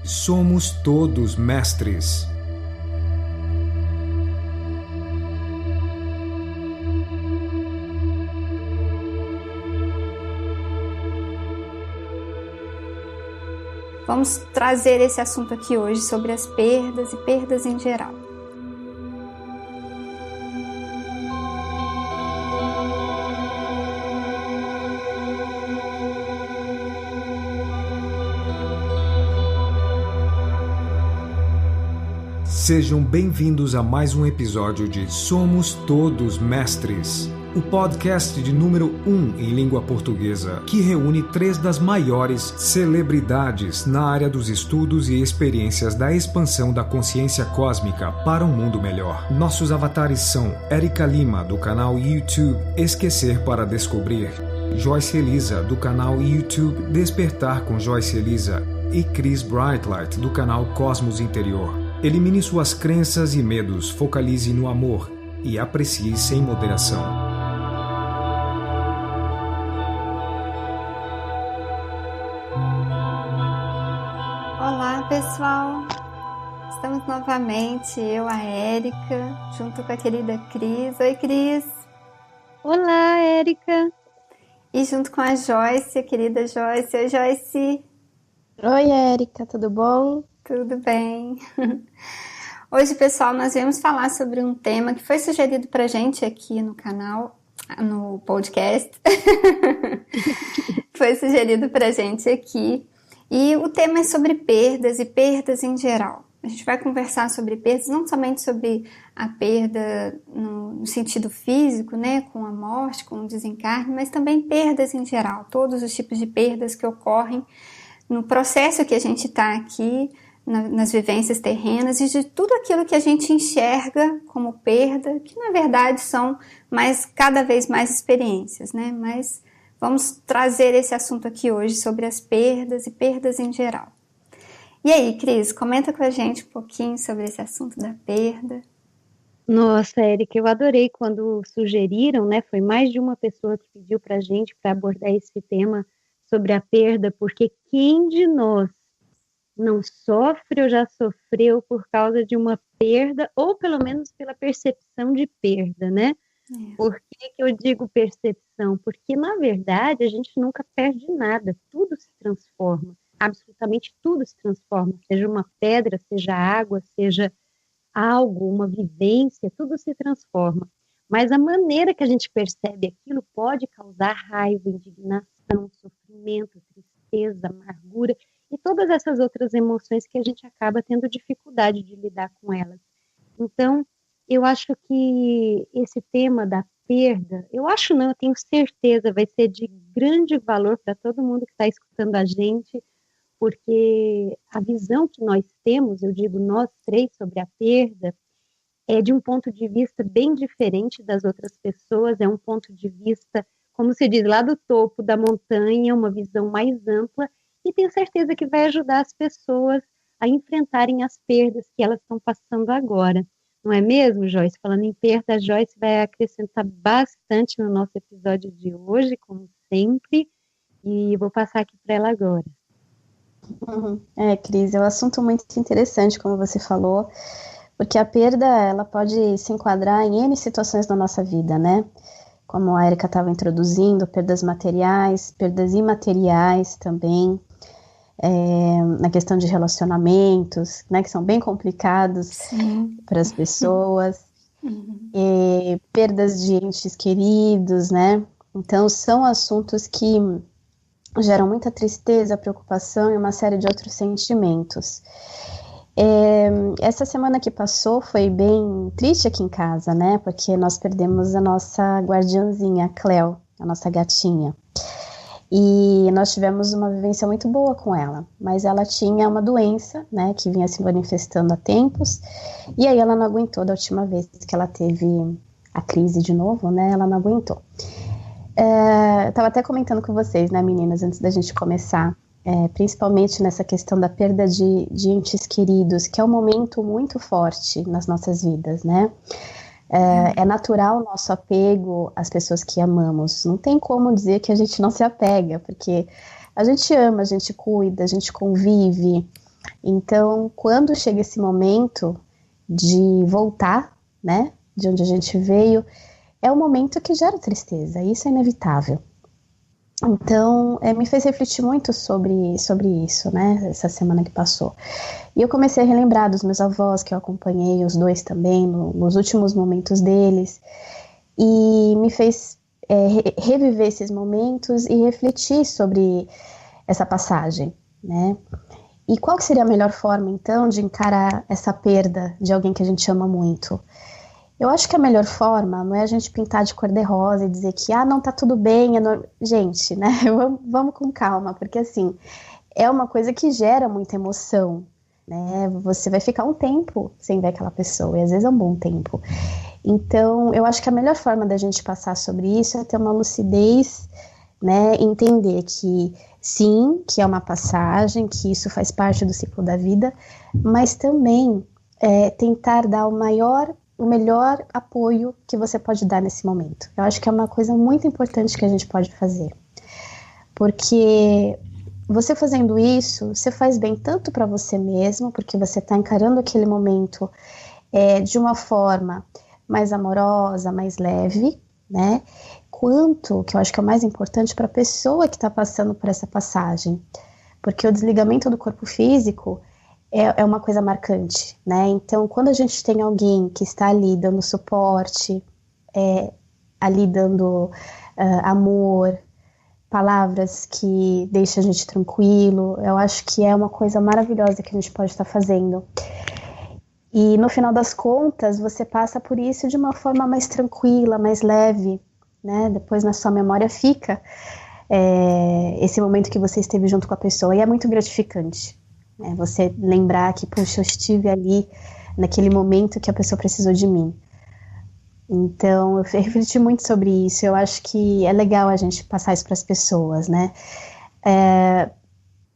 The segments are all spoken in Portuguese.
Somos Todos Mestres. Vamos trazer esse assunto aqui hoje sobre as perdas e perdas em geral. Sejam bem-vindos a mais um episódio de Somos Todos Mestres, o podcast de número 1 em língua portuguesa, que reúne 3 das maiores celebridades na área dos estudos e experiências da expansão da consciência cósmica para um mundo melhor. Nossos avatares são Érica Lima, do canal YouTube Esquecer para Descobrir, Joyce Elisa, do canal YouTube Despertar com Joyce Elisa, e Chris Brightlight, do canal Cosmos Interior. Elimine suas crenças e medos, focalize no amor e aprecie sem moderação. Olá, pessoal! Estamos novamente, eu, a Érica, junto com a querida Cris. Oi, Cris! Olá, Érica! E junto com a Joyce, a querida Joyce. Oi, Joyce! Oi, Érica, tudo bom? Tudo bem. Hoje, pessoal, nós viemos falar sobre um tema que foi sugerido pra gente aqui no canal, no podcast. Foi sugerido pra gente aqui. E o tema é sobre perdas e perdas em geral. A gente vai conversar sobre perdas, não somente sobre a perda no sentido físico, né, com a morte, com o desencarne, mas também perdas em geral. Todos os tipos de perdas que ocorrem no processo que a gente está aqui, nas vivências terrenas e de tudo aquilo que a gente enxerga como perda, que na verdade são cada vez mais experiências, né? Mas vamos trazer esse assunto aqui hoje sobre as perdas e perdas em geral. E aí, Cris, comenta com a gente um pouquinho sobre esse assunto da perda. Nossa, Érica, eu adorei quando sugeriram, né? Foi mais de uma pessoa que pediu pra gente para abordar esse tema sobre a perda, porque quem de nós não sofre ou já sofreu por causa de uma perda, ou pelo menos pela percepção de perda, né? Por que eu digo percepção? Porque, na verdade, a gente nunca perde nada, tudo se transforma, absolutamente tudo se transforma, seja uma pedra, seja água, seja algo, uma vivência, tudo se transforma. Mas a maneira que a gente percebe aquilo pode causar raiva, indignação, sofrimento, tristeza, amargura, e todas essas outras emoções que a gente acaba tendo dificuldade de lidar com elas. Então, eu acho que esse tema da perda, eu tenho certeza, vai ser de grande valor para todo mundo que está escutando a gente, porque a visão que nós temos, eu digo nós 3, sobre a perda, é de um ponto de vista bem diferente das outras pessoas, é um ponto de vista, como se diz, lá do topo da montanha, uma visão mais ampla, e tenho certeza que vai ajudar as pessoas a enfrentarem as perdas que elas estão passando agora. Não é mesmo, Joyce? Falando em perda, a Joyce vai acrescentar bastante no nosso episódio de hoje, como sempre, e vou passar aqui para ela agora. Cris, é um assunto muito interessante, como você falou, porque a perda, ela pode se enquadrar em N situações da nossa vida, né? Como a Érica estava introduzindo, perdas materiais, perdas imateriais também, na questão de relacionamentos, né, que são bem complicados para as pessoas, e perdas de entes queridos, né? Então, são assuntos que geram muita tristeza, preocupação e uma série de outros sentimentos. Essa semana que passou foi bem triste aqui em casa, né? Porque nós perdemos a nossa guardiãzinha, a Cleo, a nossa gatinha. E nós tivemos uma vivência muito boa com ela, mas ela tinha uma doença, né, que vinha se manifestando há tempos, e aí ela não aguentou da última vez que ela teve a crise de novo, né? Ela não aguentou. Eu estava até comentando com vocês, né, meninas, antes da gente começar, principalmente nessa questão da perda de entes queridos, que é um momento muito forte nas nossas vidas, né? É natural o nosso apego às pessoas que amamos. Não tem como dizer que a gente não se apega, porque a gente ama, a gente cuida, a gente convive, Então, quando chega esse momento de voltar, né, de onde a gente veio, é um momento que gera tristeza, isso é inevitável. Então, me fez refletir muito sobre isso, né, essa semana que passou. E eu comecei a relembrar dos meus avós, que eu acompanhei, os dois também, nos últimos momentos deles, e me fez reviver esses momentos e refletir sobre essa passagem, né. E qual que seria a melhor forma, então, de encarar essa perda de alguém que a gente ama muito? Eu acho que a melhor forma não é a gente pintar de cor-de-rosa e dizer que, não, tá tudo bem. Gente, né, vamos com calma, porque, assim, é uma coisa que gera muita emoção, né? Você vai ficar um tempo sem ver aquela pessoa, e às vezes é um bom tempo. Então, eu acho que a melhor forma da gente passar sobre isso é ter uma lucidez, né, entender que sim, que é uma passagem, que isso faz parte do ciclo da vida, mas também tentar dar o melhor apoio que você pode dar nesse momento. Eu acho que é uma coisa muito importante que a gente pode fazer, porque você fazendo isso, você faz bem tanto para você mesmo, porque você está encarando aquele momento de uma forma mais amorosa, mais leve, né? Quanto, que eu acho que é o mais importante, para a pessoa que está passando por essa passagem, porque o desligamento do corpo físico é uma coisa marcante, né? Então, quando a gente tem alguém que está ali dando suporte, ali dando amor, palavras que deixam a gente tranquilo, eu acho que é uma coisa maravilhosa que a gente pode estar fazendo. E no final das contas, você passa por isso de uma forma mais tranquila, mais leve, né? Depois na sua memória fica esse momento que você esteve junto com a pessoa, e é muito gratificante, né? Você lembrar que, puxa, eu estive ali naquele momento que a pessoa precisou de mim. Então, eu refleti muito sobre isso. Eu acho que é legal a gente passar isso para as pessoas, né?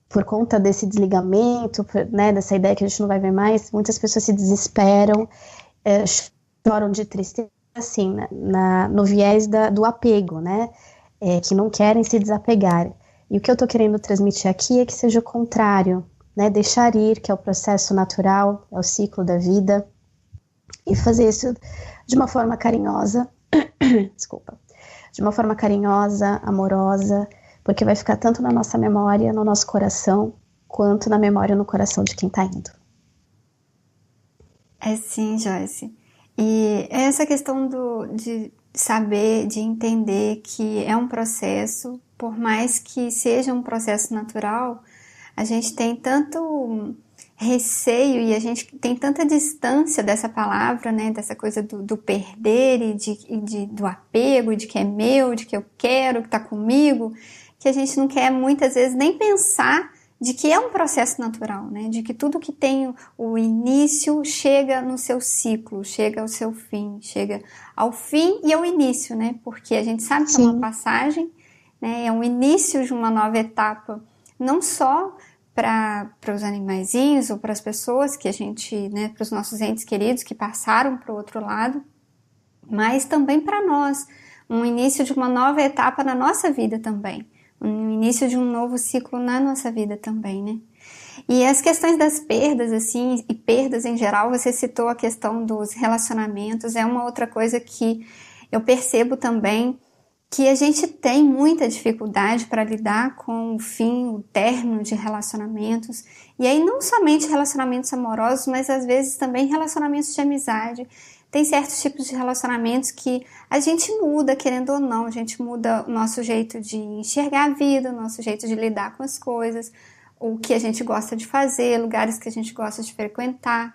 Por conta desse desligamento, né, dessa ideia que a gente não vai ver mais, muitas pessoas se desesperam, choram de tristeza, assim, no viés do apego, né, que não querem se desapegar. E o que eu estou querendo transmitir aqui é que seja o contrário, né, deixar ir, que é o processo natural, é o ciclo da vida, e fazer isso de uma forma carinhosa, desculpa, de uma forma carinhosa, amorosa, porque vai ficar tanto na nossa memória, no nosso coração, quanto na memória no coração de quem está indo. Sim, Joyce. E essa questão de saber, de entender que é um processo, por mais que seja um processo natural, a gente tem tanto receio e a gente tem tanta distância dessa palavra, né, dessa coisa do perder e do apego, de que é meu, de que eu quero, que está comigo, que a gente não quer muitas vezes nem pensar de que é um processo natural, né? De que tudo que tem o início chega no seu ciclo, chega ao seu fim, chega ao fim e ao início, né? Porque a gente sabe que Sim. É uma passagem, né? É um início de uma nova etapa, não só para os animaizinhos ou para as pessoas que a gente, né? Para os nossos entes queridos que passaram para o outro lado, mas também para nós, um início de uma nova etapa na nossa vida também. No início de um novo ciclo na nossa vida também, né? E as questões das perdas, assim, e perdas em geral, você citou a questão dos relacionamentos, é uma outra coisa que eu percebo também, que a gente tem muita dificuldade para lidar com o fim, o término de relacionamentos, e aí não somente relacionamentos amorosos, mas às vezes também relacionamentos de amizade. Tem certos tipos de relacionamentos que a gente muda, querendo ou não, a gente muda o nosso jeito de enxergar a vida, o nosso jeito de lidar com as coisas, o que a gente gosta de fazer, lugares que a gente gosta de frequentar.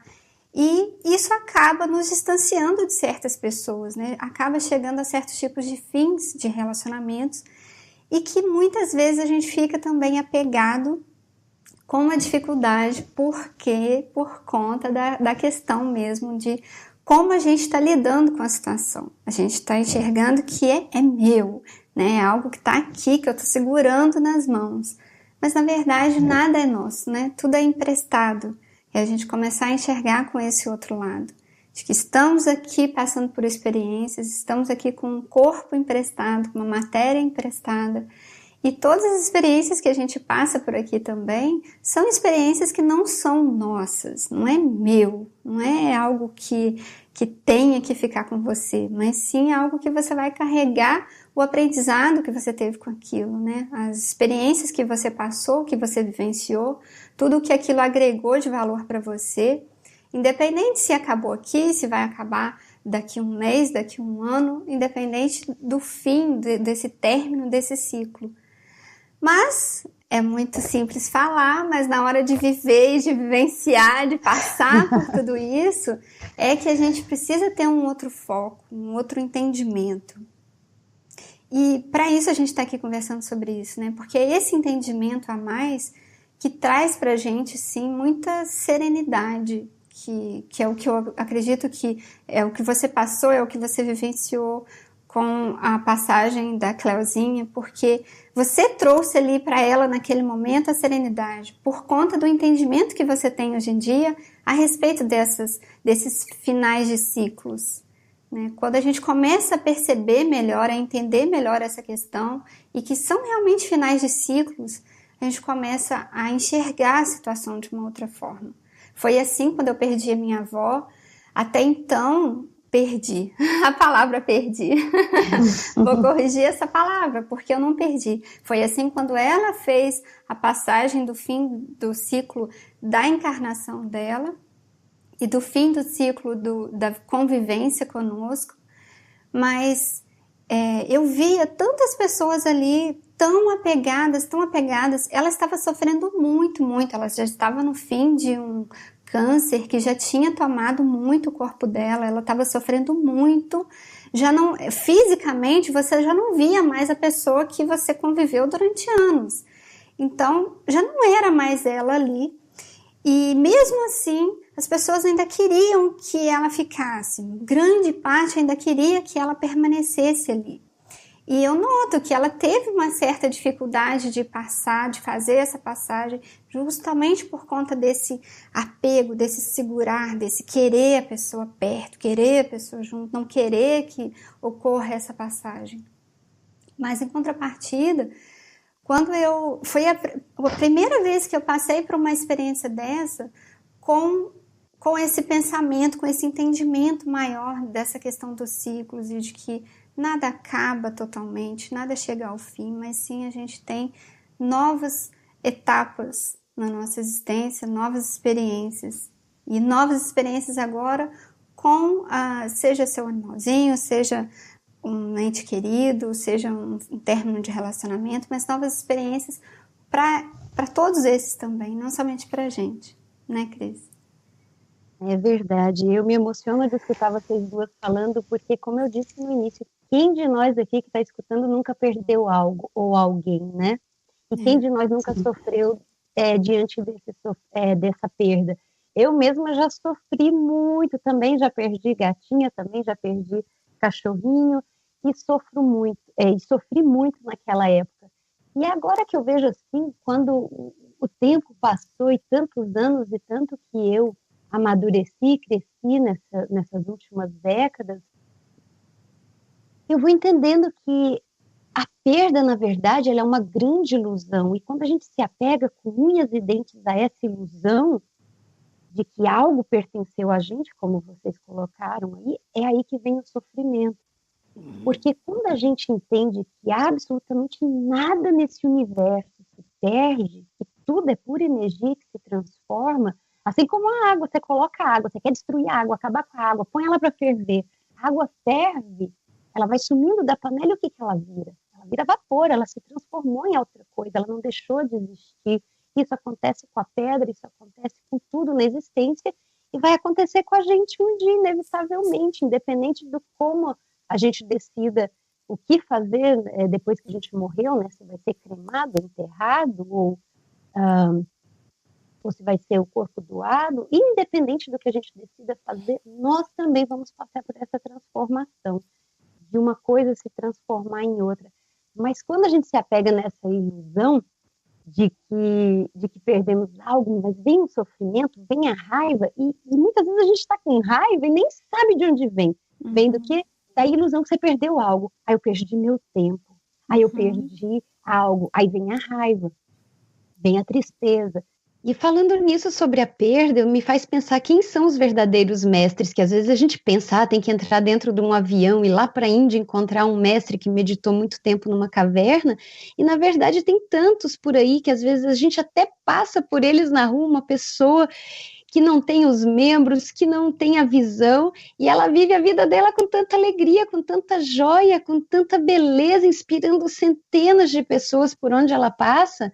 E isso acaba nos distanciando de certas pessoas, né? Acaba chegando a certos tipos de fins de relacionamentos e que muitas vezes a gente fica também apegado com uma dificuldade por conta da questão mesmo de como a gente está lidando com a situação. A gente está enxergando que é meu, né? É algo que está aqui, que eu estou segurando nas mãos. Mas, na verdade, nada é nosso, né? Tudo é emprestado. E a gente começar a enxergar com esse outro lado. De que estamos aqui passando por experiências, estamos aqui com um corpo emprestado, com uma matéria emprestada. E todas as experiências que a gente passa por aqui também são experiências que não são nossas, não é meu, não é algo que tenha que ficar com você, mas sim algo que você vai carregar o aprendizado que você teve com aquilo, né? As experiências que você passou, que você vivenciou, tudo o que aquilo agregou de valor para você, independente se acabou aqui, se vai acabar daqui um mês, daqui um ano, independente do fim desse término desse ciclo. Mas é muito simples falar, mas na hora de viver e de vivenciar, de passar por tudo isso, é que a gente precisa ter um outro foco, um outro entendimento. E para isso a gente está aqui conversando sobre isso, né? Porque é esse entendimento a mais que traz para a gente, sim, muita serenidade, que é o que eu acredito que é o que você passou, é o que você vivenciou com a passagem da Cleuzinha, porque você trouxe ali para ela naquele momento a serenidade, por conta do entendimento que você tem hoje em dia a respeito desses finais de ciclos, né? Quando a gente começa a perceber melhor, a entender melhor essa questão, e que são realmente finais de ciclos, a gente começa a enxergar a situação de uma outra forma. Foi assim quando eu perdi a minha avó. Até então, perdi. A palavra perdi. Vou corrigir essa palavra, porque eu não perdi. Foi assim quando ela fez a passagem do fim do ciclo da encarnação dela e do fim do ciclo da convivência conosco. Mas eu via tantas pessoas ali tão apegadas, ela estava sofrendo muito, muito, ela já estava no fim de um câncer que já tinha tomado muito o corpo dela, ela estava sofrendo muito, já não, fisicamente você já não via mais a pessoa que você conviveu durante anos, então já não era mais ela ali, e mesmo assim as pessoas ainda queriam que ela ficasse, grande parte ainda queria que ela permanecesse ali. E eu noto que ela teve uma certa dificuldade de fazer essa passagem, justamente por conta desse apego, desse segurar, desse querer a pessoa perto, querer a pessoa junto, não querer que ocorra essa passagem. Mas em contrapartida, foi a primeira vez que eu passei por uma experiência dessa com esse pensamento, com esse entendimento maior dessa questão dos ciclos e de que nada acaba totalmente, nada chega ao fim, mas sim a gente tem novas etapas na nossa existência, novas experiências. E novas experiências agora seja seu animalzinho, seja um ente querido, seja um término de relacionamento, mas novas experiências para todos esses também, não somente para a gente, né, Cris? É verdade, eu me emociono de escutar vocês duas falando, porque como eu disse no início, quem de nós aqui que está escutando nunca perdeu algo ou alguém, né? E quem de nós nunca sofreu diante dessa perda? Eu mesma já sofri muito, também já perdi gatinha, também já perdi cachorrinho, e sofri muito naquela época. E agora que eu vejo assim, quando o tempo passou e tantos anos, e tanto que eu amadureci, cresci nessas últimas décadas, eu vou entendendo que a perda, na verdade, ela é uma grande ilusão. E quando a gente se apega com unhas e dentes a essa ilusão de que algo pertenceu a gente, como vocês colocaram aí, é aí que vem o sofrimento. Porque quando a gente entende que absolutamente nada nesse universo se perde, que tudo é pura energia que se transforma, assim como a água, você coloca a água, você quer destruir a água, acabar com a água, põe ela para ferver. A água ferve, ela vai sumindo da panela e o que ela vira? Ela vira vapor, ela se transformou em outra coisa, ela não deixou de existir. Isso acontece com a pedra, isso acontece com tudo na existência e vai acontecer com a gente um dia, inevitavelmente, independente do como a gente decida o que fazer depois que a gente morreu, né? Se vai ser cremado, enterrado ou se vai ser o corpo doado, independente do que a gente decida fazer, nós também vamos passar por essa transformação, de uma coisa se transformar em outra. Mas quando a gente se apega nessa ilusão de que perdemos algo, mas vem o sofrimento, vem a raiva, e muitas vezes a gente está com raiva e nem sabe de onde vem. Vem do quê? Da ilusão que você perdeu algo. Aí eu perdi meu tempo, aí eu perdi algo, aí vem a raiva, vem a tristeza. E falando nisso sobre a perda, me faz pensar quem são os verdadeiros mestres, que às vezes a gente pensa, tem que entrar dentro de um avião e ir lá para a Índia encontrar um mestre que meditou muito tempo numa caverna, e na verdade tem tantos por aí que às vezes a gente até passa por eles na rua, uma pessoa que não tem os membros, que não tem a visão, e ela vive a vida dela com tanta alegria, com tanta joia, com tanta beleza, inspirando centenas de pessoas por onde ela passa.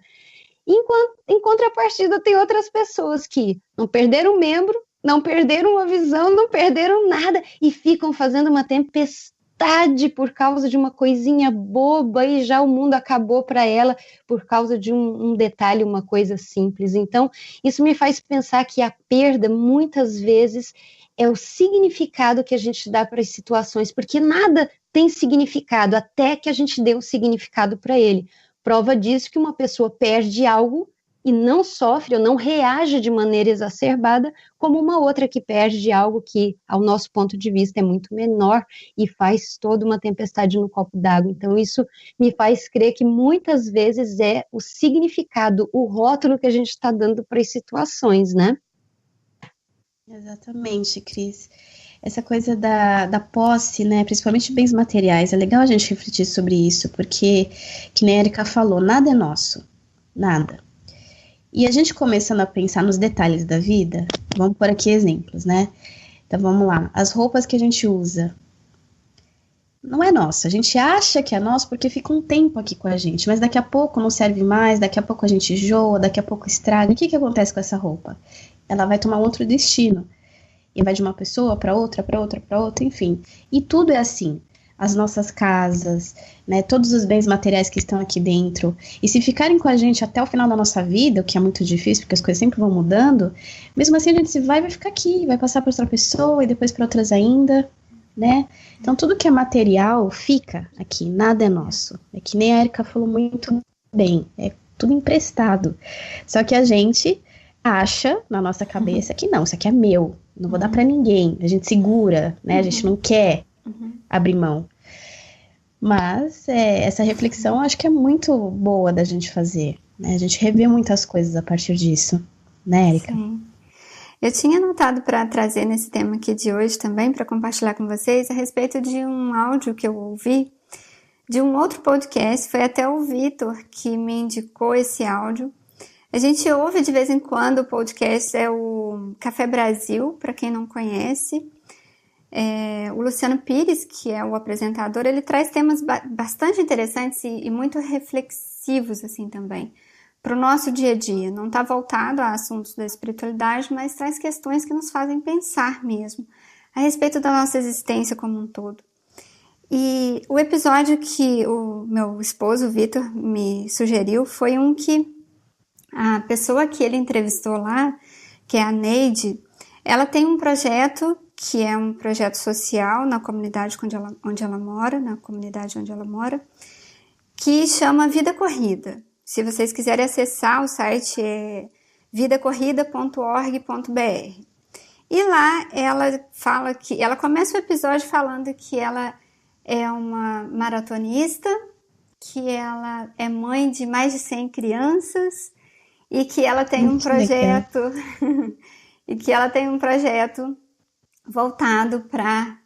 Em contrapartida, tem outras pessoas que não perderam um membro, não perderam uma visão, não perderam nada e ficam fazendo uma tempestade por causa de uma coisinha boba e já o mundo acabou para ela por causa de um detalhe, uma coisa simples. Então, isso me faz pensar que a perda, muitas vezes, é o significado que a gente dá para as situações, porque nada tem significado até que a gente dê um significado para ele. Prova disso que uma pessoa perde algo e não sofre ou não reage de maneira exacerbada como uma outra que perde algo que, ao nosso ponto de vista, é muito menor e faz toda uma tempestade no copo d'água. Então, isso me faz crer que muitas vezes é o significado, o rótulo que a gente está dando para as situações, né? Exatamente, Cris. Essa coisa da posse, né, principalmente bens materiais, é legal a gente refletir sobre isso, porque, que nem a Erika falou, nada é nosso, nada. E a gente começando a pensar nos detalhes da vida, vamos por aqui exemplos, né? Então vamos lá, as roupas que a gente usa, não é nossa, a gente acha que é nosso porque fica um tempo aqui com a gente, mas daqui a pouco não serve mais, daqui a pouco a gente enjoa, daqui a pouco estraga. O que acontece com essa roupa? Ela vai tomar outro destino. E vai de uma pessoa para outra, enfim. E tudo é assim. As nossas casas, né, todos os bens materiais que estão aqui dentro. E se ficarem com a gente até o final da nossa vida, o que é muito difícil, porque as coisas sempre vão mudando, mesmo assim a gente se vai ficar aqui, vai passar para outra pessoa e depois para outras ainda, né? Então tudo que é material fica aqui, nada é nosso. É que nem a Erika falou muito bem, é tudo emprestado. Só que a gente acha na nossa cabeça que não, isso aqui é meu, não vou dar pra ninguém, a gente segura, né, a gente não quer abrir mão. Mas essa reflexão acho que é muito boa da gente fazer, né, a gente revê muitas coisas a partir disso, né, Erika? Sim. Eu tinha anotado para trazer nesse tema aqui de hoje também, para compartilhar com vocês, a respeito de um áudio que eu ouvi de um outro podcast, foi até o Vitor que me indicou esse áudio. A gente ouve de vez em quando o podcast, é o Café Brasil, para quem não conhece. O Luciano Pires, que é o apresentador, ele traz temas bastante interessantes e muito reflexivos assim também, para o nosso dia a dia. Não está voltado a assuntos da espiritualidade, mas traz questões que nos fazem pensar mesmo, a respeito da nossa existência como um todo. E o episódio que o meu esposo, Vitor, me sugeriu foi um que a pessoa que ele entrevistou lá, que é a Neide, ela tem um projeto que é um projeto social na comunidade onde ela mora, na comunidade onde ela mora, que chama Vida Corrida. Se vocês quiserem acessar, o site é vidacorrida.org.br. E lá ela fala que, ela começa o episódio falando que ela é uma maratonista, que ela é mãe de mais de 100 crianças, e que ela tem um projeto e que ela tem um projeto voltado para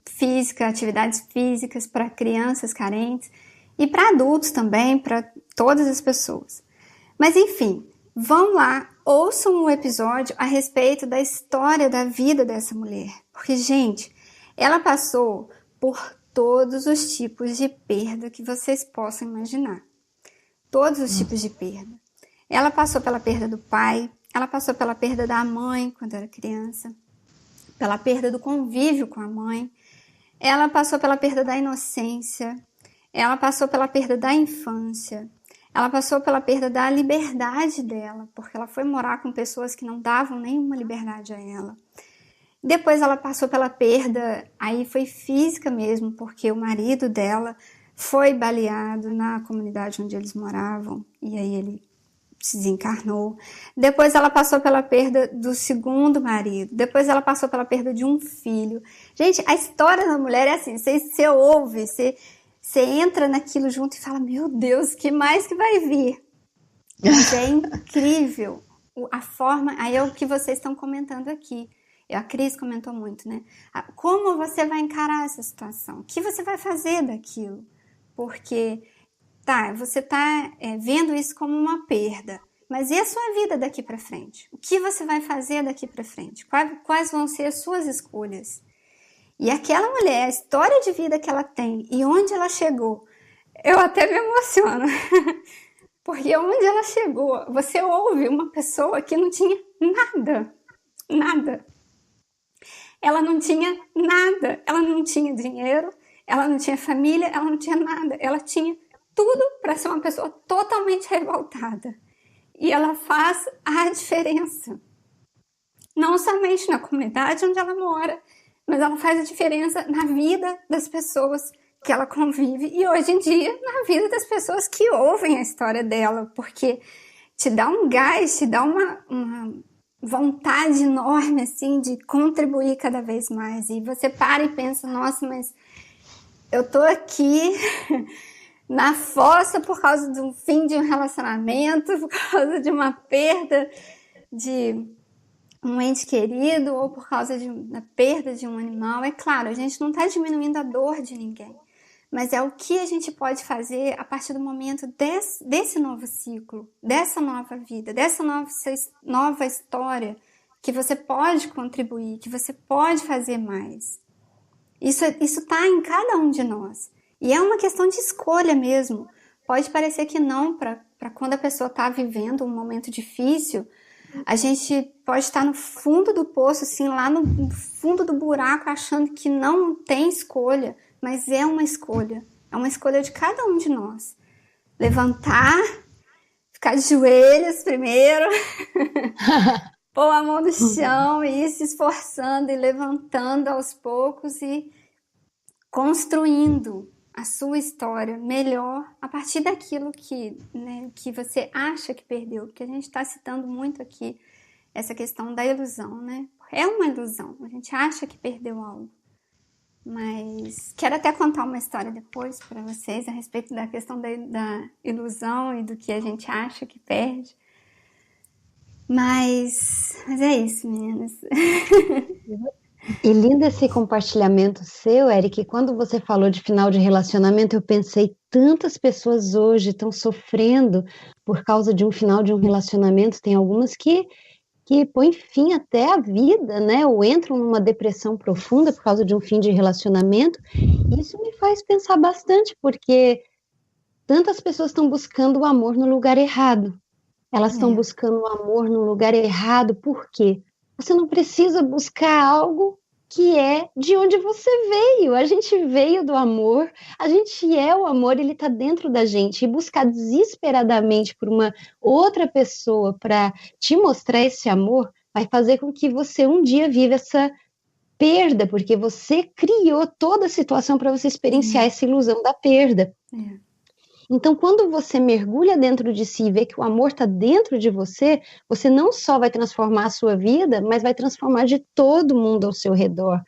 física, atividades físicas para crianças carentes e para adultos também, para todas as pessoas. Mas enfim, vão lá, ouçam o episódio a respeito da história da vida dessa mulher, porque gente, ela passou por todos os tipos de perda que vocês possam imaginar, todos os tipos de perda. Ela passou pela perda do pai, ela passou pela perda da mãe quando era criança, pela perda do convívio com a mãe, ela passou pela perda da inocência, ela passou pela perda da infância, ela passou pela perda da liberdade dela, porque ela foi morar com pessoas que não davam nenhuma liberdade a ela. Depois ela passou pela perda, aí foi física mesmo, porque o marido dela foi baleado na comunidade onde eles moravam, e aí ele se desencarnou. Depois ela passou pela perda do segundo marido. Depois ela passou pela perda de um filho. Gente, a história da mulher é assim, você ouve, você você entra naquilo junto e fala, meu Deus, que mais que vai vir? Mas é incrível a forma, aí é o que vocês estão comentando aqui. A Cris comentou muito, né? Como você vai encarar essa situação? O que você vai fazer daquilo? Porque, você tá vendo isso como uma perda. Mas e a sua vida daqui para frente? O que você vai fazer daqui para frente? Quais vão ser as suas escolhas? E aquela mulher, a história de vida que ela tem e onde ela chegou, eu até me emociono. Porque onde ela chegou, você ouve uma pessoa que não tinha nada. Ela não tinha nada. Ela não tinha dinheiro, ela não tinha família, ela não tinha nada. Ela tinha tudo para ser uma pessoa totalmente revoltada. E ela faz a diferença. Não somente na comunidade onde ela mora, mas ela faz a diferença na vida das pessoas que ela convive e hoje em dia na vida das pessoas que ouvem a história dela, porque te dá um gás, te dá uma vontade enorme assim de contribuir cada vez mais. E você para e pensa, nossa, mas eu tô aqui na fossa por causa do fim de um relacionamento, por causa de uma perda de um ente querido ou por causa da perda de um animal. É claro, a gente não está diminuindo a dor de ninguém, mas é o que a gente pode fazer a partir do momento desse novo ciclo, dessa nova vida, dessa nova história, que você pode contribuir, que você pode fazer mais. Isso está em cada um de nós. E é uma questão de escolha mesmo. Pode parecer que não, para quando a pessoa está vivendo um momento difícil, a gente pode estar no fundo do poço, assim, lá no fundo do buraco, achando que não tem escolha, mas é uma escolha de cada um de nós. Levantar, ficar de joelhos primeiro, pôr a mão no chão e ir se esforçando e levantando aos poucos e construindo a sua história melhor a partir daquilo que você acha que perdeu, porque a gente está citando muito aqui essa questão da ilusão, né? É uma ilusão, a gente acha que perdeu algo. Mas quero até contar uma história depois para vocês a respeito da questão da ilusão e do que a gente acha que perde. Mas é isso, meninas. E lindo esse compartilhamento seu, Eric. Quando você falou de final de relacionamento, eu pensei, tantas pessoas hoje estão sofrendo por causa de um final de um relacionamento. Tem algumas que põem fim até à vida, né? Ou entram numa depressão profunda por causa de um fim de relacionamento. Isso me faz pensar bastante, porque tantas pessoas estão buscando o amor no lugar errado. Elas estão buscando o amor no lugar errado. Por quê? Você não precisa buscar algo que é de onde você veio. A gente veio do amor, a gente é o amor, ele está dentro da gente. E buscar desesperadamente por uma outra pessoa para te mostrar esse amor vai fazer com que você um dia viva essa perda, porque você criou toda a situação para você experienciar essa ilusão da perda. Então, quando você mergulha dentro de si e vê que o amor está dentro de você, você não só vai transformar a sua vida, mas vai transformar de todo mundo ao seu redor.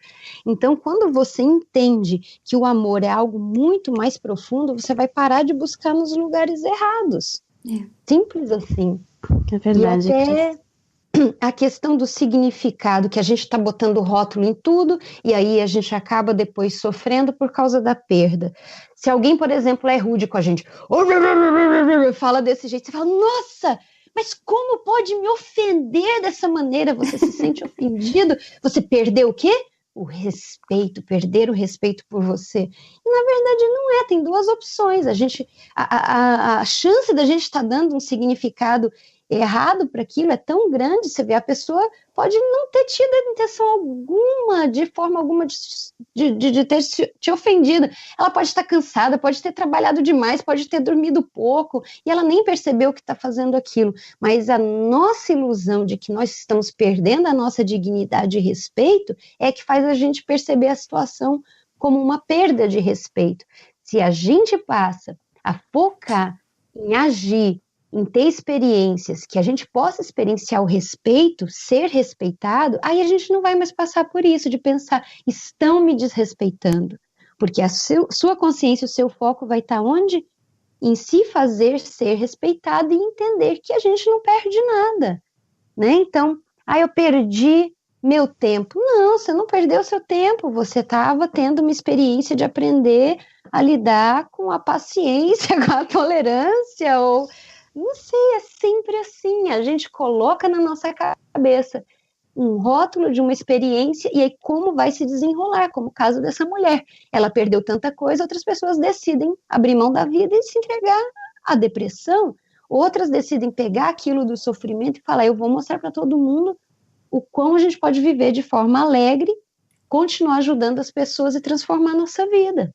Então, quando você entende que o amor é algo muito mais profundo, você vai parar de buscar nos lugares errados. Simples assim. É verdade. E até a questão do significado, que a gente está botando rótulo em tudo, e aí a gente acaba depois sofrendo por causa da perda. Se alguém, por exemplo, é rude com a gente, fala desse jeito, você fala, nossa, mas como pode me ofender dessa maneira? Você se sente ofendido? Você perdeu o quê? O respeito, perder o respeito por você. E na verdade não é, tem duas opções. A chance da gente estar dando um significado errado para aquilo é tão grande. Você vê, a pessoa pode não ter tido intenção alguma, de forma alguma, de ter te ofendido. Ela pode estar cansada, pode ter trabalhado demais, pode ter dormido pouco, e ela nem percebeu que está fazendo aquilo. Mas a nossa ilusão de que nós estamos perdendo a nossa dignidade e respeito é que faz a gente perceber a situação como uma perda de respeito. Se a gente passa a focar em agir, em ter experiências, que a gente possa experienciar o respeito, ser respeitado, aí a gente não vai mais passar por isso, de pensar, estão me desrespeitando. porque a sua consciência, o seu foco vai estar onde? Em se fazer ser respeitado e entender que a gente não perde nada, né? Então, eu perdi meu tempo. Não, você não perdeu seu tempo, você estava tendo uma experiência de aprender a lidar com a paciência, com a tolerância, ou não sei, é sempre assim, a gente coloca na nossa cabeça um rótulo de uma experiência, e aí como vai se desenrolar, como o caso dessa mulher. Ela perdeu tanta coisa, outras pessoas decidem abrir mão da vida e se entregar à depressão, outras decidem pegar aquilo do sofrimento e falar, eu vou mostrar para todo mundo o quão a gente pode viver de forma alegre, continuar ajudando as pessoas e transformar a nossa vida.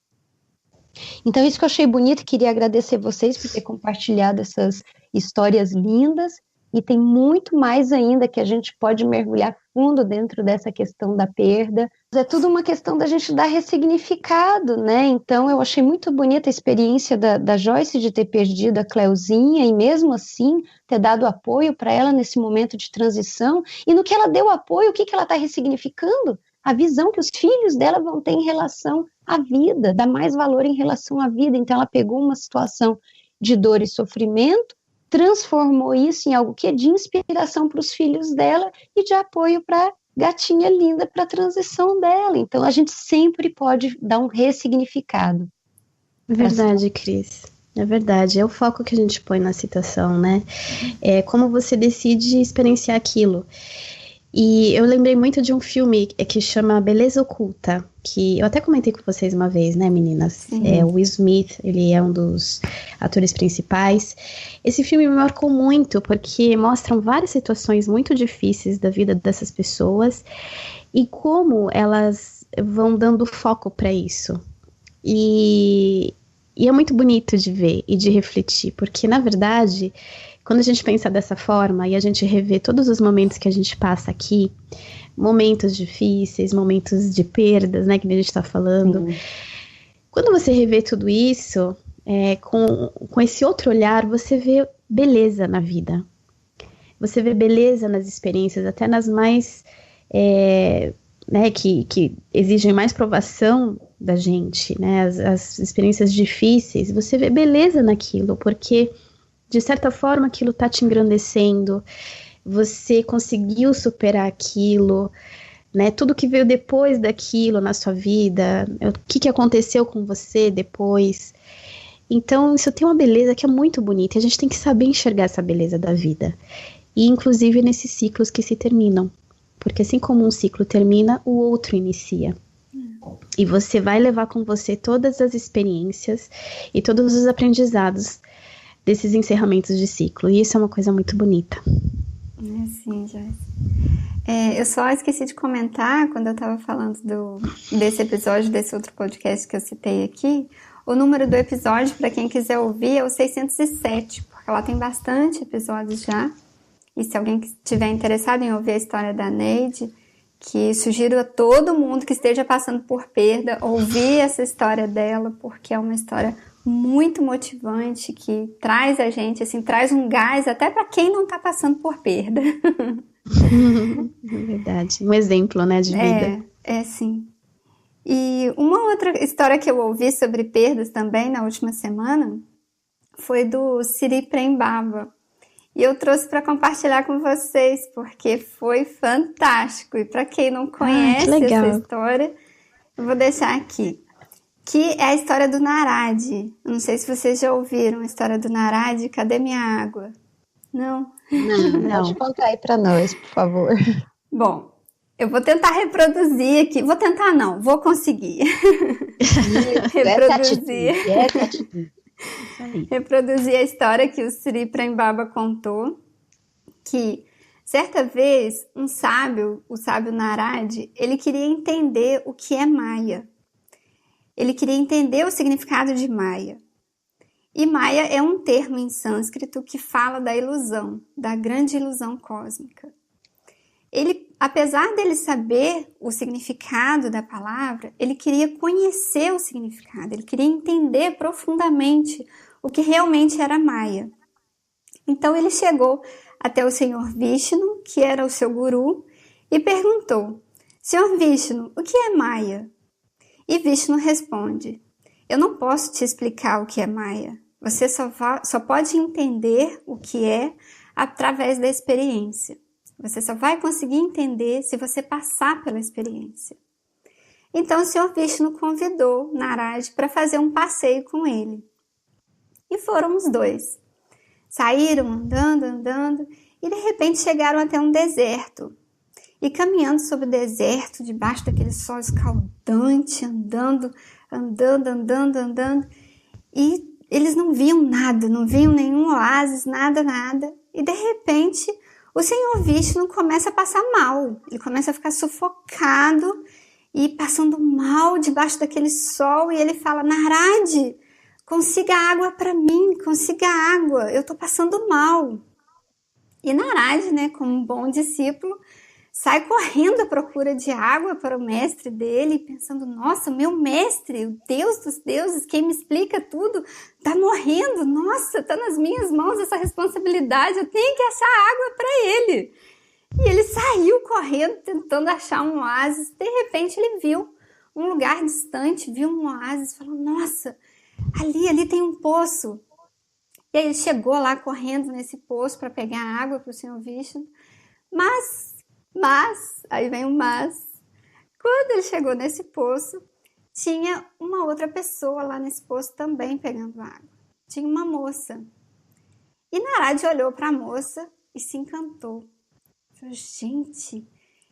Então isso que eu achei bonito, e queria agradecer vocês por ter compartilhado essas histórias lindas, e tem muito mais ainda que a gente pode mergulhar fundo dentro dessa questão da perda. É tudo uma questão da gente dar ressignificado, né? Então eu achei muito bonita a experiência da Joyce de ter perdido a Cleuzinha e mesmo assim ter dado apoio para ela nesse momento de transição. E no que ela deu apoio, o que ela está ressignificando? A visão que os filhos dela vão ter em relação à vida, dar mais valor em relação à vida. Então ela pegou uma situação de dor e sofrimento, transformou isso em algo que é de inspiração para os filhos dela e de apoio para a gatinha linda, para a transição dela. Então, a gente sempre pode dar um ressignificado. É verdade, Cris. É verdade. É o foco que a gente põe na situação, né? É como você decide experienciar aquilo. E eu lembrei muito de um filme que chama Beleza Oculta, que eu até comentei com vocês uma vez, né, meninas? O Will Smith, ele é um dos atores principais. Esse filme me marcou muito, porque mostram várias situações muito difíceis da vida dessas pessoas e como elas vão dando foco para isso. E é muito bonito de ver e de refletir, porque, na verdade, quando a gente pensa dessa forma e a gente revê todos os momentos que a gente passa aqui, momentos difíceis, momentos de perdas, né, que a gente está falando, quando você revê tudo isso, com esse outro olhar, você vê beleza na vida. Você vê beleza nas experiências, até nas mais, né, que exigem mais provação da gente, né, as experiências difíceis, você vê beleza naquilo, porque de certa forma aquilo está te engrandecendo, você conseguiu superar aquilo, né? Tudo que veio depois daquilo na sua vida, o que aconteceu com você depois. Então isso tem uma beleza que é muito bonita, e a gente tem que saber enxergar essa beleza da vida, e inclusive nesses ciclos que se terminam, porque assim como um ciclo termina, o outro inicia. E você vai levar com você todas as experiências e todos os aprendizados desses encerramentos de ciclo, e isso é uma coisa muito bonita. Sim, Joyce. Eu só esqueci de comentar, quando eu estava falando desse episódio, desse outro podcast que eu citei aqui, o número do episódio, para quem quiser ouvir, é o 607, porque lá tem bastante episódios já, e se alguém estiver interessado em ouvir a história da Neide, que sugiro a todo mundo que esteja passando por perda, ouvir essa história dela, porque é uma história muito motivante, que traz a gente, assim, traz um gás até para quem não está passando por perda. É verdade, um exemplo, né, de vida. Sim. E uma outra história que eu ouvi sobre perdas também na última semana foi do Siri Prembaba. E eu trouxe para compartilhar com vocês, porque foi fantástico. E para quem não conhece essa história, eu vou deixar aqui. Que é a história do Narad. Não sei se vocês já ouviram a história do Narad. Cadê minha água? Não? Não. Pode contar aí para nós, por favor. Bom, eu vou tentar reproduzir aqui. Vou tentar não, vou conseguir. Reproduzir a história que o Siri Prembaba contou. Que certa vez o sábio Narad, ele queria entender o que é Maya. Ele queria entender o significado de Maya. E Maya é um termo em sânscrito que fala da ilusão, da grande ilusão cósmica. Ele, apesar dele saber o significado da palavra, ele queria conhecer o significado, ele queria entender profundamente o que realmente era Maya. Então ele chegou até o Senhor Vishnu, que era o seu guru, e perguntou: Senhor Vishnu, o que é Maya? E Vishnu responde: eu não posso te explicar o que é Maya. Você só pode entender o que é através da experiência. Você só vai conseguir entender se você passar pela experiência. Então o Senhor Vishnu convidou Narad para fazer um passeio com ele. E foram os dois. Saíram andando, e de repente chegaram até um deserto. E caminhando sobre o deserto, debaixo daquele sol escaldante, andando, e eles não viam nada, não viam nenhum oásis, nada. E de repente, o Senhor Vishnu começa a passar mal. Ele começa a ficar sufocado e passando mal debaixo daquele sol. E ele fala: Narad, consiga água para mim, consiga água, eu estou passando mal. E Narad, né, como um bom discípulo, sai correndo à procura de água para o mestre dele, pensando: nossa, meu mestre, o Deus dos deuses, quem me explica tudo, está morrendo, nossa, está nas minhas mãos essa responsabilidade, eu tenho que achar água para ele. E ele saiu correndo, tentando achar um oásis. De repente ele viu um lugar distante, viu um oásis, falou: nossa, ali tem um poço. E aí ele chegou lá correndo nesse poço para pegar água para o Senhor Vishnu, mas, aí vem o mas, quando ele chegou nesse poço, tinha uma outra pessoa lá nesse poço também pegando água. Tinha uma moça. E Narad olhou para a moça e se encantou. Falou: gente,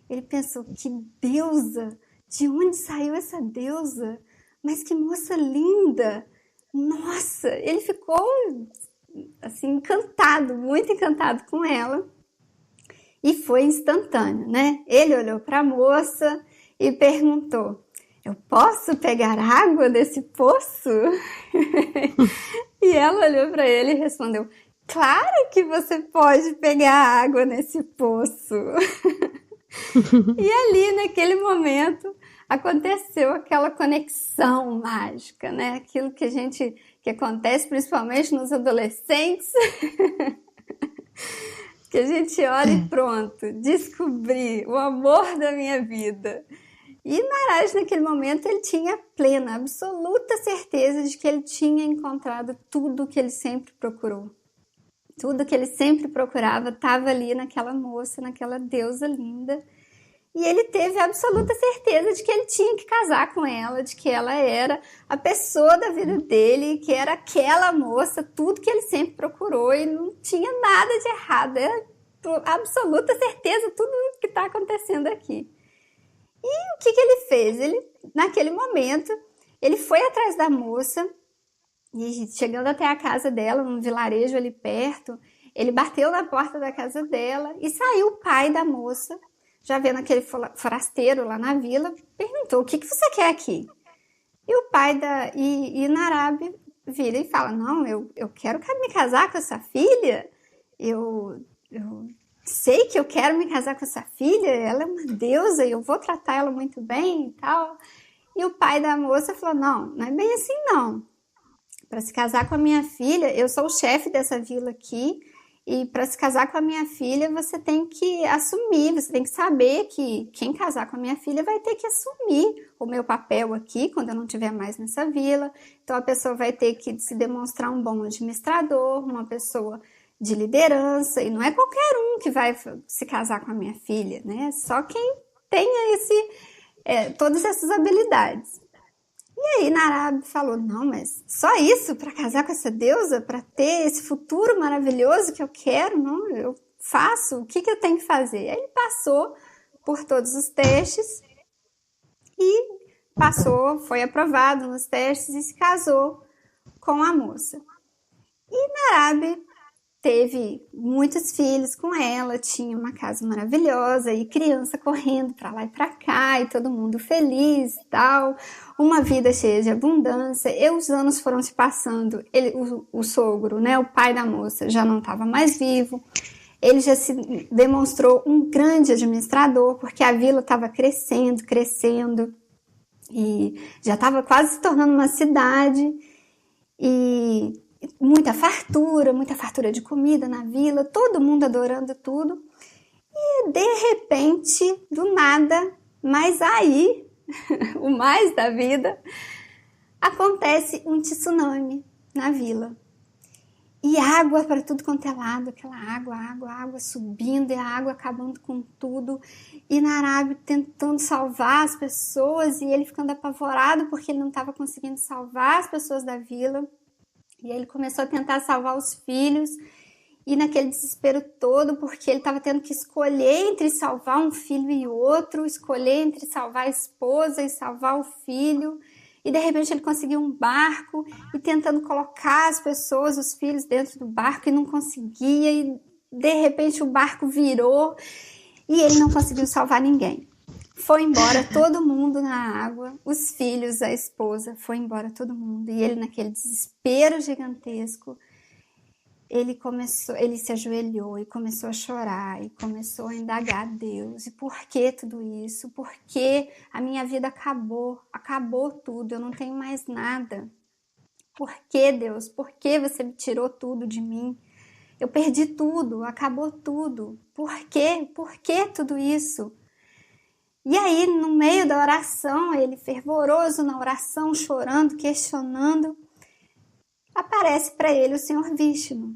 ele pensou: que deusa, de onde saiu essa deusa? Mas que moça linda! Nossa, ele ficou assim encantado, muito encantado com ela. E foi instantâneo, né? Ele olhou para a moça e perguntou: eu posso pegar água desse poço? E ela olhou para ele e respondeu: claro que você pode pegar água nesse poço. E ali, naquele momento, aconteceu aquela conexão mágica, né? Aquilo que acontece principalmente nos adolescentes. Que a gente olha e pronto, descobri o amor da minha vida. E Narad, naquele momento, ele tinha plena, absoluta certeza de que ele tinha encontrado tudo que ele sempre procurou. Tudo que ele sempre procurava estava ali naquela moça, naquela deusa linda. E ele teve a absoluta certeza de que ele tinha que casar com ela, de que ela era a pessoa da vida dele, que era aquela moça, tudo que ele sempre procurou, e não tinha nada de errado, era absoluta certeza tudo o que está acontecendo aqui. E o que ele fez? Ele, naquele momento, ele foi atrás da moça, e chegando até a casa dela, num vilarejo ali perto, ele bateu na porta da casa dela, e saiu o pai da moça, já vendo aquele forasteiro lá na vila, perguntou: o que você quer aqui? E o pai e Narad vira e fala: não, eu quero me casar com essa filha, eu sei que eu quero me casar com essa filha, ela é uma deusa e eu vou tratar ela muito bem e tal. E o pai da moça falou: não é bem assim não. Para se casar com a minha filha, eu sou o chefe dessa vila aqui, e para se casar com a minha filha, você tem que assumir, você tem que saber que quem casar com a minha filha vai ter que assumir o meu papel aqui, quando eu não estiver mais nessa vila. Então a pessoa vai ter que se demonstrar um bom administrador, uma pessoa de liderança, e não é qualquer um que vai se casar com a minha filha, né? Só quem tenha todas essas habilidades. E aí Narad falou: não, mas só isso para casar com essa deusa, para ter esse futuro maravilhoso que eu quero? Não, eu faço, o que eu tenho que fazer? Aí ele passou por todos os testes e foi aprovado nos testes e se casou com a moça. E Narad teve muitos filhos com ela, tinha uma casa maravilhosa e criança correndo para lá e para cá e todo mundo feliz e tal, uma vida cheia de abundância. E os anos foram se passando, o sogro, né, o pai da moça, já não estava mais vivo, ele já se demonstrou um grande administrador, porque a vila estava crescendo e já estava quase se tornando uma cidade, e muita fartura de comida na vila, todo mundo adorando tudo. E de repente, do nada, mas aí, o mais da vida, acontece um tsunami na vila. E água para tudo quanto é lado, aquela água subindo e a água acabando com tudo. E Narab tentando salvar as pessoas e ele ficando apavorado porque ele não estava conseguindo salvar as pessoas da vila. E aí ele começou a tentar salvar os filhos e naquele desespero todo, porque ele estava tendo que escolher entre salvar um filho e outro, escolher entre salvar a esposa e salvar o filho. E de repente ele conseguiu um barco e tentando colocar as pessoas, os filhos dentro do barco e não conseguia. E de repente o barco virou e ele não conseguiu salvar ninguém. Foi embora todo mundo na água, os filhos, a esposa, foi embora todo mundo. E ele naquele desespero gigantesco, ele se ajoelhou e começou a chorar e começou a indagar a Deus. E por que tudo isso? Por que a minha vida acabou? Acabou tudo, eu não tenho mais nada. Por que, Deus? Por que você me tirou tudo de mim? Eu perdi tudo, acabou tudo. Por quê? Por que tudo isso? E aí, no meio da oração, ele fervoroso na oração, chorando, questionando, aparece para ele o Senhor Vishnu.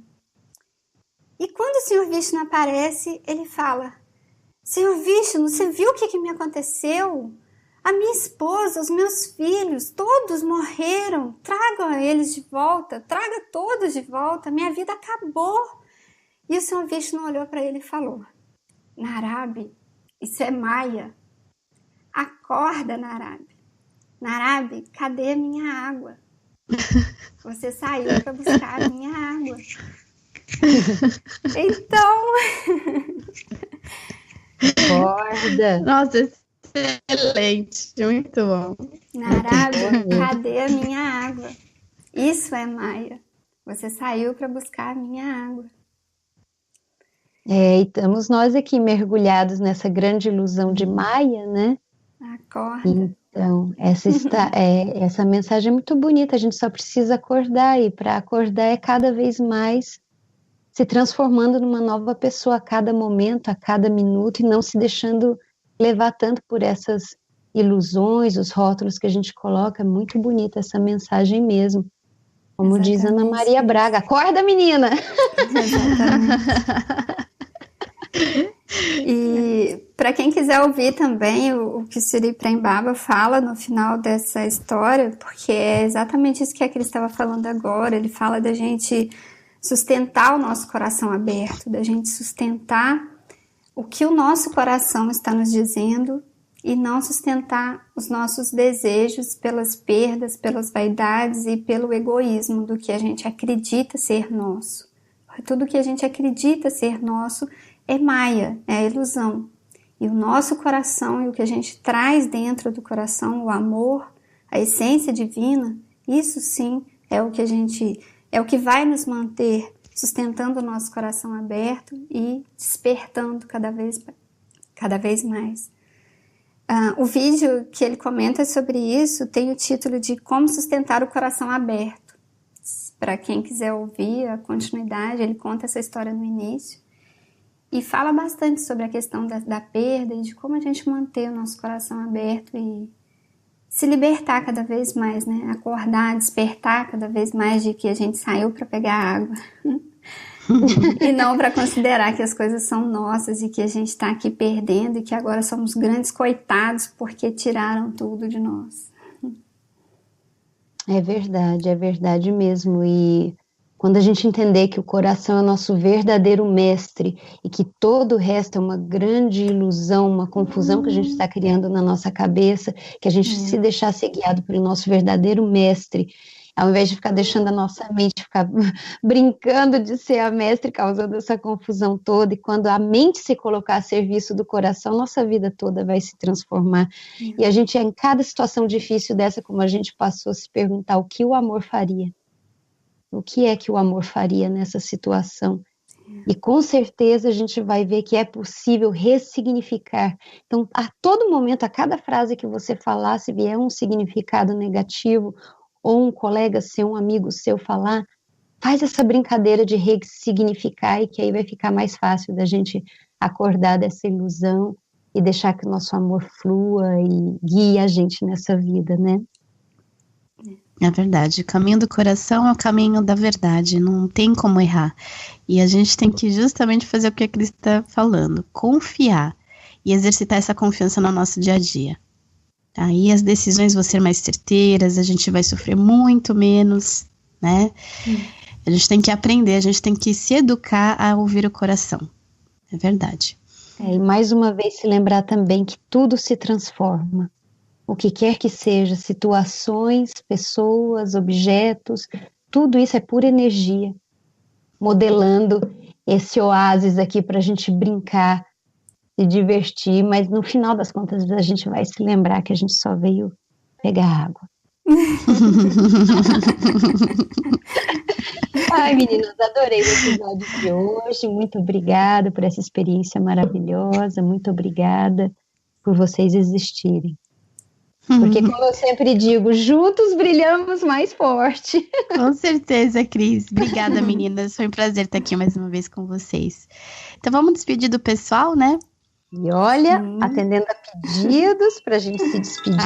E quando o Senhor Vishnu aparece, ele fala: Senhor Vishnu, você viu o que me aconteceu? A minha esposa, os meus filhos, todos morreram. Traga eles de volta, traga todos de volta, minha vida acabou. E o Senhor Vishnu olhou para ele e falou: Narab, isso é Maia. Acorda, Narab. Narab, cadê a minha água? Você saiu para buscar a minha água. Então, Acorda. Nossa, excelente, muito bom. Narab, cadê a minha água? Isso é Maia. Você saiu para buscar a minha água. E estamos nós aqui mergulhados nessa grande ilusão de Maia, né? Acorda. Então, essa mensagem é muito bonita, a gente só precisa acordar, e para acordar é cada vez mais se transformando numa nova pessoa a cada momento, a cada minuto, e não se deixando levar tanto por essas ilusões, os rótulos que a gente coloca. É muito bonita essa mensagem mesmo. Como Exatamente. diz Ana Maria Braga, acorda, menina! Exatamente. E para quem quiser ouvir também o que Sri Prem Baba fala no final dessa história, porque é exatamente isso que a Cris estava falando agora, ele fala da gente sustentar o nosso coração aberto, da gente sustentar o que o nosso coração está nos dizendo e não sustentar os nossos desejos pelas perdas, pelas vaidades e pelo egoísmo do que a gente acredita ser nosso. Tudo que a gente acredita ser nosso é Maia, é a ilusão. E o nosso coração e o que a gente traz dentro do coração, o amor, a essência divina, isso sim é o que vai nos manter sustentando o nosso coração aberto e despertando cada vez mais. O vídeo que ele comenta sobre isso tem o título de Como Sustentar o Coração Aberto. Para quem quiser ouvir a continuidade, ele conta essa história no início e fala bastante sobre a questão da perda e de como a gente manter o nosso coração aberto e se libertar cada vez mais, né? Acordar, despertar cada vez mais de que a gente saiu para pegar água e não para considerar que as coisas são nossas e que a gente está aqui perdendo e que agora somos grandes coitados porque tiraram tudo de nós. É verdade mesmo. E quando a gente entender que o coração é o nosso verdadeiro mestre e que todo o resto é uma grande ilusão, uma confusão que a gente está criando na nossa cabeça, que a gente se deixar ser guiado pelo nosso verdadeiro mestre, ao invés de ficar deixando a nossa mente ficar brincando de ser a mestre, causando essa confusão toda, e quando a mente se colocar a serviço do coração, nossa vida toda vai se transformar. E a gente, em cada situação difícil dessa, como a gente passou, se perguntar o que o amor faria. O que é que o amor faria nessa situação? E com certeza a gente vai ver que é possível ressignificar. Então, a todo momento, a cada frase que você falar, se vier um significado negativo, ou um colega seu, um amigo seu falar, faz essa brincadeira de ressignificar, e que aí vai ficar mais fácil da gente acordar dessa ilusão e deixar que o nosso amor flua e guie a gente nessa vida, né? É verdade, o caminho do coração é o caminho da verdade, não tem como errar. E a gente tem que justamente fazer o que a Cris está falando, confiar e exercitar essa confiança no nosso dia a dia. Aí as decisões vão ser mais certeiras, a gente vai sofrer muito menos, né? A gente tem que aprender, a gente tem que se educar a ouvir o coração. É verdade. E mais uma vez se lembrar também que tudo se transforma. O que quer que seja, situações, pessoas, objetos, tudo isso é pura energia, modelando esse oásis aqui para a gente brincar, se divertir, mas no final das contas a gente vai se lembrar que a gente só veio pegar água. Ai, meninas, adorei o episódio de hoje, muito obrigada por essa experiência maravilhosa, muito obrigada por vocês existirem. Porque, como eu sempre digo, juntos brilhamos mais forte. Com certeza, Cris. Obrigada, meninas. Foi um prazer estar aqui mais uma vez com vocês. Então, vamos despedir do pessoal, né? E olha, atendendo a pedidos para a gente se despedir.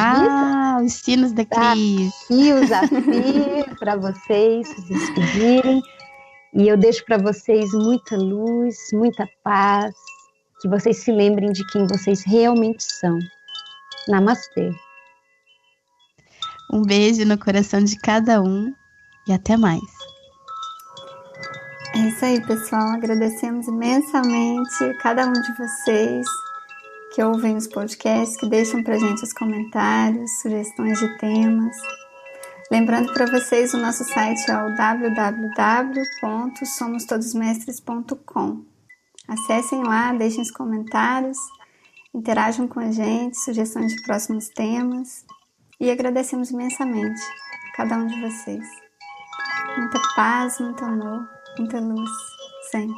Os sinos da Cris. E os afios para vocês se despedirem. E eu deixo para vocês muita luz, muita paz. Que vocês se lembrem de quem vocês realmente são. Namastê. Um beijo no coração de cada um e até mais. É isso aí, pessoal. Agradecemos imensamente cada um de vocês que ouvem os podcasts, que deixam pra gente os comentários, sugestões de temas. Lembrando para vocês, o nosso site é o www.somostodosmestres.com. Acessem lá, deixem os comentários, interajam com a gente, sugestões de próximos temas. E agradecemos imensamente a cada um de vocês. Muita paz, muito amor, muita luz, sempre.